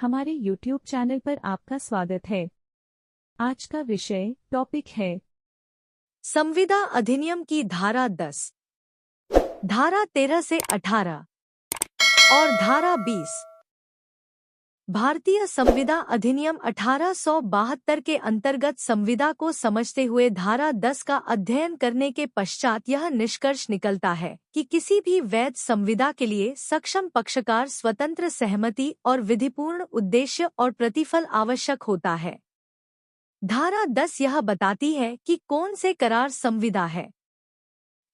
हमारे YouTube channel पर आपका स्वागत है। आज का टॉपिक है संविदा अधिनियम की धारा 10, धारा 13 से 18 और धारा 20। भारतीय संविदा अधिनियम 1872 के अंतर्गत संविदा को समझते हुए धारा 10 का अध्ययन करने के पश्चात यह निष्कर्ष निकलता है कि किसी भी वैध संविदा के लिए सक्षम पक्षकार स्वतंत्र सहमति और विधिपूर्ण उद्देश्य और प्रतिफल आवश्यक होता है। धारा 10 यह बताती है कि कौन से करार संविदा है।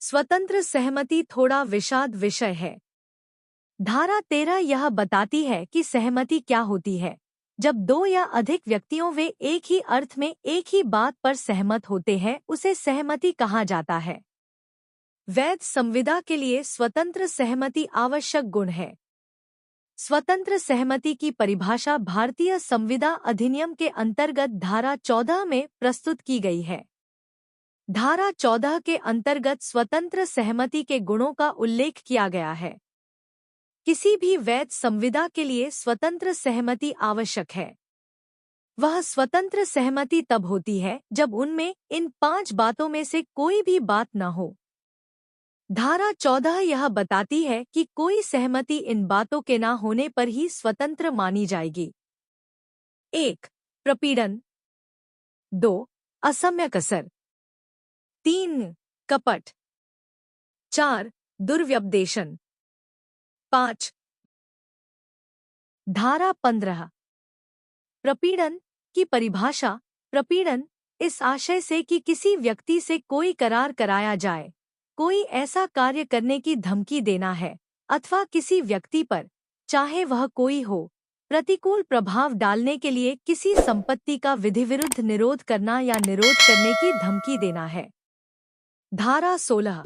स्वतंत्र सहमति थोड़ा विषाद विषय है। धारा 13 यह बताती है कि सहमति क्या होती है। जब दो या अधिक व्यक्तियों वे एक ही अर्थ में एक ही बात पर सहमत होते हैं उसे सहमति कहा जाता है। वैध संविदा के लिए स्वतंत्र सहमति आवश्यक गुण है। स्वतंत्र सहमति की परिभाषा भारतीय संविदा अधिनियम के अंतर्गत धारा 14 में प्रस्तुत की गई है। धारा 14 के अंतर्गत स्वतंत्र सहमति के गुणों का उल्लेख किया गया है। किसी भी वैध संविदा के लिए स्वतंत्र सहमति आवश्यक है। वह स्वतंत्र सहमति तब होती है जब उनमें इन 5 बातों में से कोई भी बात न हो। धारा 14 यह बताती है कि कोई सहमति इन बातों के न होने पर ही स्वतंत्र मानी जाएगी। 1. प्रपीड़न। 2. असम्यक असर। 3. कपट। 4. दुर्व्यपदेशन। 5. धारा 15। प्रपीड़न की परिभाषा। प्रपीड़न इस आशय से कि किसी व्यक्ति से कोई करार कराया जाए, कोई ऐसा कार्य करने की धमकी देना है अथवा किसी व्यक्ति पर, चाहे वह कोई हो, प्रतिकूल प्रभाव डालने के लिए किसी संपत्ति का विधिविरुद्ध निरोध करना या निरोध करने की धमकी देना है। धारा 16।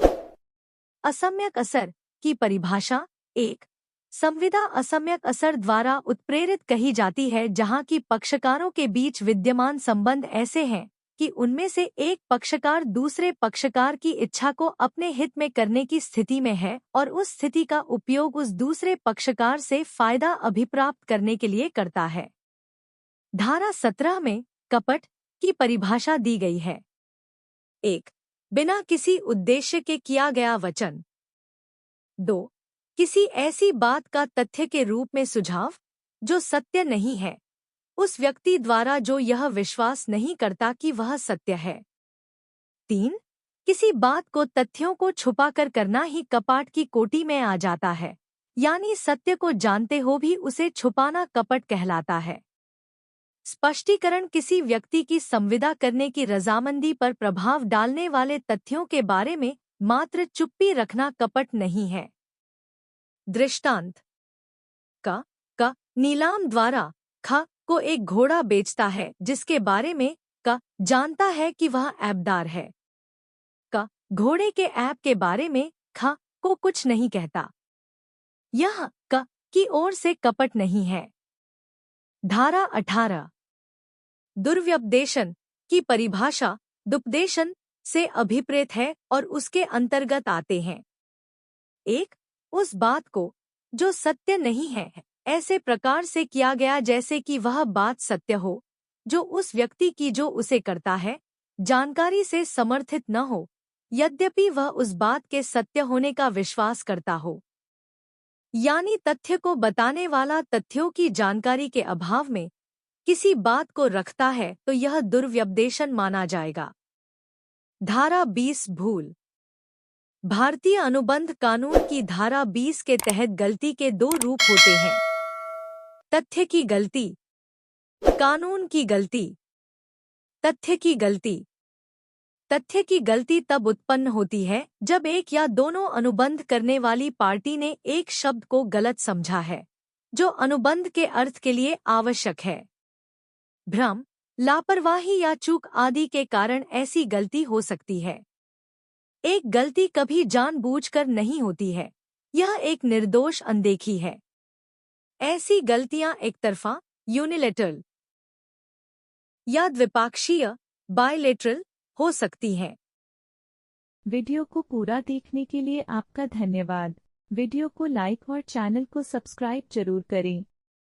असम्यक असर की परिभाषा। 1. संविदा असम्यक असर द्वारा उत्प्रेरित कही जाती है जहां की पक्षकारों के बीच विद्यमान संबंध ऐसे हैं कि उनमें से एक पक्षकार दूसरे पक्षकार की इच्छा को अपने हित में करने की स्थिति में है और उस स्थिति का उपयोग उस दूसरे पक्षकार से फायदा अभिप्राप्त करने के लिए करता है। धारा 17 में कपट की परिभाषा दी गई है। 1. बिना किसी उद्देश्य के किया गया वचन। 2. किसी ऐसी बात का तथ्य के रूप में सुझाव जो सत्य नहीं है, उस व्यक्ति द्वारा जो यह विश्वास नहीं करता कि वह सत्य है। 3. किसी बात को तथ्यों को छुपाकर करना ही कपट की कोटि में आ जाता है, यानी सत्य को जानते हो भी उसे छुपाना कपट कहलाता है। स्पष्टीकरण किसी व्यक्ति की संविदा करने की रजामंदी पर प्रभाव डालने वाले तथ्यों के बारे में मात्र चुप्पी रखना कपट नहीं है। दृष्टांत। क नीलाम द्वारा ख को एक घोड़ा बेचता है जिसके बारे में क जानता है कि वह ऐबदार है। क घोड़े के ऐब के बारे में ख को कुछ नहीं कहता। यह क की ओर से कपट नहीं है। धारा 18। दुर्व्यपदेशन की परिभाषा। दुपदेशन से अभिप्रेत है और उसके अंतर्गत आते हैं। 1. उस बात को जो सत्य नहीं है ऐसे प्रकार से किया गया जैसे कि वह बात सत्य हो, जो उस व्यक्ति की जो उसे करता है जानकारी से समर्थित न हो, यद्यपि वह उस बात के सत्य होने का विश्वास करता हो। यानी तथ्य को बताने वाला तथ्यों की जानकारी के अभाव में किसी बात को रखता है तो यह दुर्व्यपदेशन माना जाएगा। धारा 20 भूल। भारतीय अनुबंध कानून की धारा 20 के तहत गलती के 2 रूप होते हैं। तथ्य की गलती, कानून की गलती। तथ्य की गलती। तथ्य की गलती तब उत्पन्न होती है जब एक या दोनों अनुबंध करने वाली पार्टी ने एक शब्द को गलत समझा है जो अनुबंध के अर्थ के लिए आवश्यक है। भ्रम, लापरवाही या चूक आदि के कारण ऐसी गलती हो सकती है। एक गलती कभी जानबूझकर नहीं होती है, यह एक निर्दोष अनदेखी है। ऐसी गलतियां एकतरफा यूनिलैटरल या द्विपक्षीय बायलैटरल हो सकती हैं। वीडियो को पूरा देखने के लिए आपका धन्यवाद। वीडियो को लाइक और चैनल को सब्सक्राइब जरूर करें।